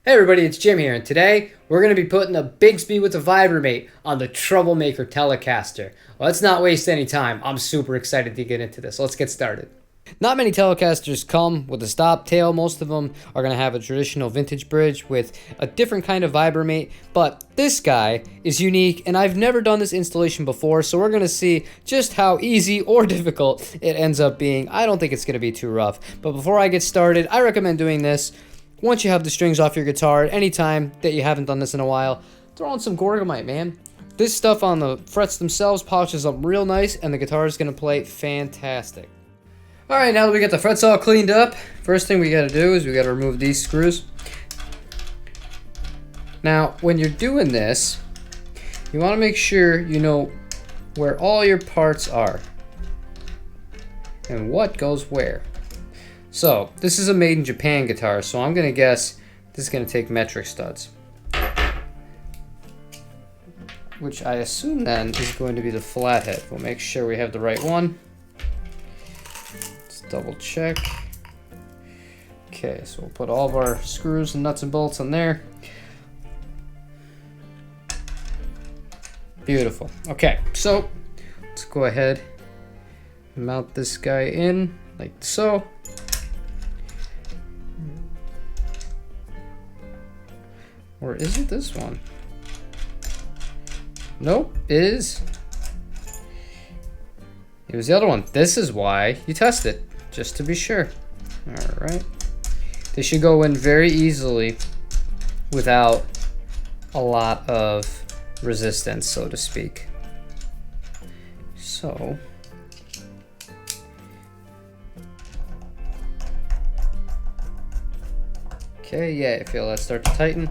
Hey everybody, it's Jim here, and today we're going to be putting a Bigsby with a Vibramate on the Troublemaker Telecaster. Well, let's not waste any time. I'm super excited to get into this. Let's get started. Not many Telecasters come with a stop tail. Most of them are going to have a traditional vintage bridge with a different kind of Vibramate, but this guy is unique, and I've never done this installation before, so we're going to see just how easy or difficult it ends up being. I don't think it's going to be too rough, but before I get started, I recommend doing this once you have the strings off your guitar. Anytime that you haven't done this in a while, throw on some Gorgamite, man. This stuff on the frets themselves polishes up real nice, and the guitar is going to play fantastic. Alright, now that we got the frets all cleaned up, first thing we got to do is we got to remove these screws. Now, when you're doing this, you want to make sure you know where all your parts are and what goes where. So, this is a made in Japan guitar, so I'm going to guess this is going to take metric studs. Which I assume then is going to be the flathead. We'll make sure we have the right one. Let's double check. Okay, so we'll put all of our screws and nuts and bolts on there. Beautiful. Okay, so let's go ahead and mount this guy in like so. Or is it this one? Nope, it is. It was the other one. This is why you test it, just to be sure. Alright. They should go in very easily without a lot of resistance, so to speak. So, okay, yeah, I feel that start to tighten.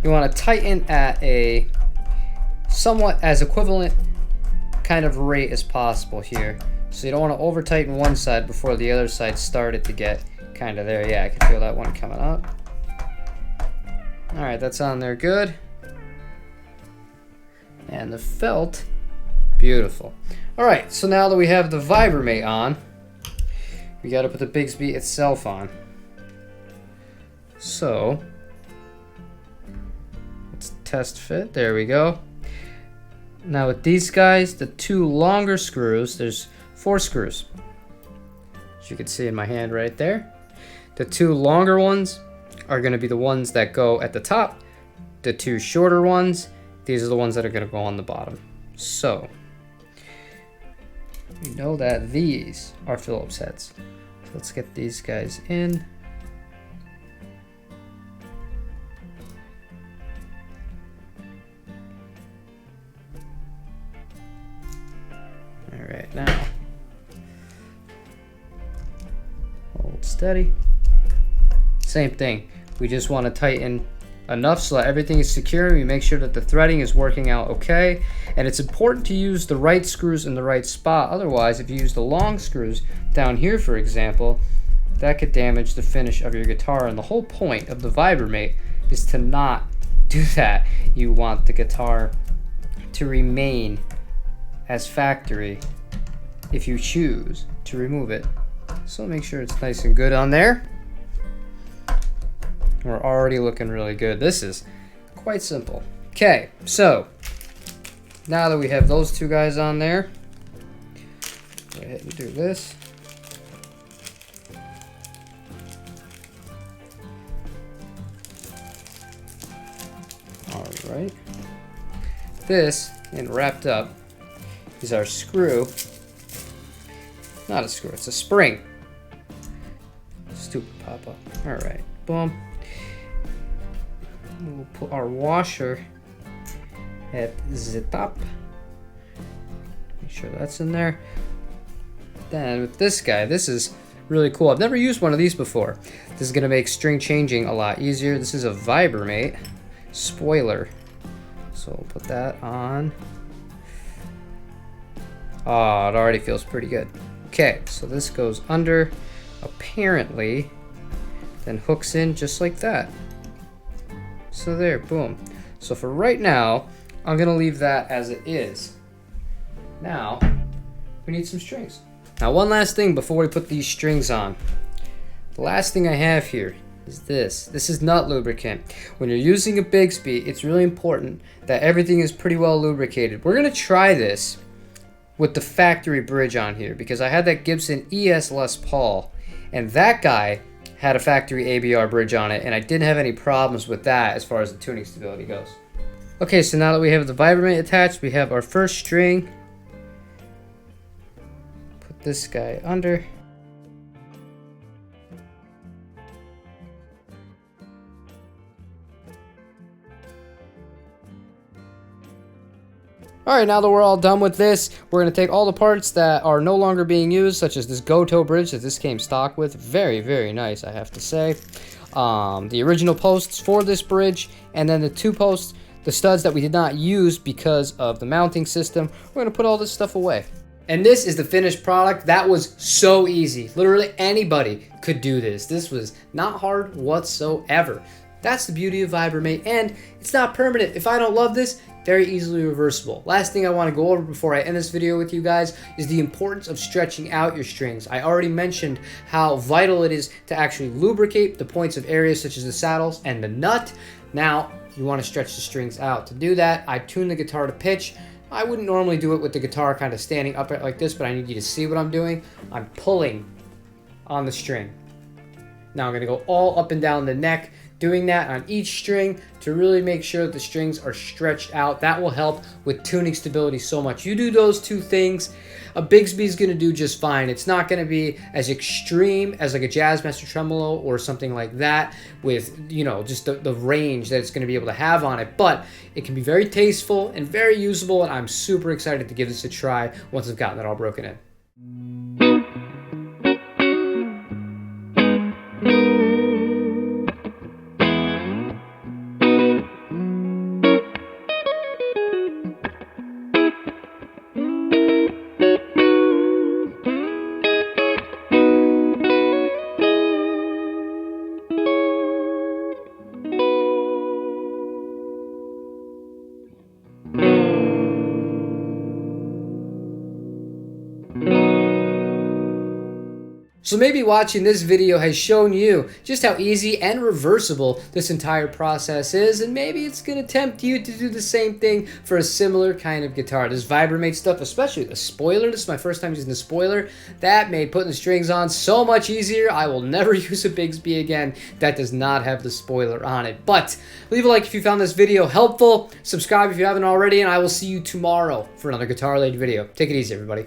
You want to tighten at a somewhat as equivalent kind of rate as possible here. So you don't want to over tighten one side before the other side started to get kind of there. Yeah, I can feel that one coming up. Alright, that's on there good. And the felt, beautiful. Alright, so now that we have the Vibramate on, we got to put the Bigsby itself on. So, let's test fit. There we go. Now with these guys, the two longer screws, there's 4 screws, as you can see in my hand right there. The two longer ones are going to be the ones that go at the top. The two shorter ones, these are the ones that are going to go on the bottom. So, we know that these are Phillips heads. So let's get these guys in. Alright, now hold steady. Same thing. We just want to tighten enough so that everything is secure. We make sure that the threading is working out okay. And it's important to use the right screws in the right spot. Otherwise, if you use the long screws down here, for example, that could damage the finish of your guitar. And the whole point of the Vibramate is to not do that. You want the guitar to remain as factory if you choose to remove it. So make sure it's nice and good on there. We're already looking really good. This is quite simple. Okay, so now that we have those two guys on there, go ahead and do this. All right. This, and wrapped up, is our screw. Not a screw, it's a spring. Stupid pop-up. Alright, boom. We'll put our washer at the top. Make sure that's in there. Then with this guy, this is really cool. I've never used one of these before. This is going to make string changing a lot easier. This is a Vibramate spoiler. So we'll put that on. Oh, it already feels pretty good. Okay, so this goes under, apparently, then hooks in just like that. So there, boom. So for right now, I'm gonna leave that as it is. Now, we need some strings. Now one last thing before we put these strings on. The last thing I have here is this. This is nut lubricant. When you're using a Bigsby, it's really important that everything is pretty well lubricated. We're gonna try this with the factory bridge on here because I had that Gibson ES Les Paul, and that guy had a factory ABR bridge on it, and I didn't have any problems with that as far as the tuning stability goes. Okay, so now that we have the Vibramate attached, we have our first string. Put this guy under. Alright, now that we're all done with this, we're going to take all the parts that are no longer being used, such as this Goto bridge that this came stock with. Very, very nice, I have to say. The original posts for this bridge, and then the two posts, the studs that we did not use because of the mounting system. We're going to put all this stuff away. And this is the finished product. That was so easy. Literally anybody could do this. This was not hard whatsoever. That's the beauty of Vibramate, and it's not permanent. If I don't love this, very easily reversible. Last thing I want to go over before I end this video with you guys is the importance of stretching out your strings. I already mentioned how vital it is to actually lubricate the points of areas such as the saddles and the nut. Now, you want to stretch the strings out. To do that, I tune the guitar to pitch. I wouldn't normally do it with the guitar kind of standing upright like this, but I need you to see what I'm doing. I'm pulling on the string. Now I'm going to go all up and down the neck, doing that on each string to really make sure that the strings are stretched out. That will help with tuning stability so much. You do those two things, a Bigsby is going to do just fine. It's not going to be as extreme as like a Jazzmaster tremolo or something like that with, you know, just the range that it's going to be able to have on it, but it can be very tasteful and very usable, and I'm super excited to give this a try once I've gotten it all broken in. So maybe watching this video has shown you just how easy and reversible this entire process is, and maybe it's going to tempt you to do the same thing for a similar kind of guitar. This Vibramate stuff, especially the spoiler, this is my first time using the spoiler, that made putting the strings on so much easier. I will never use a Bigsby again that does not have the spoiler on it. But leave a like if you found this video helpful, subscribe if you haven't already, and I will see you tomorrow for another guitar-related video. Take it easy, everybody.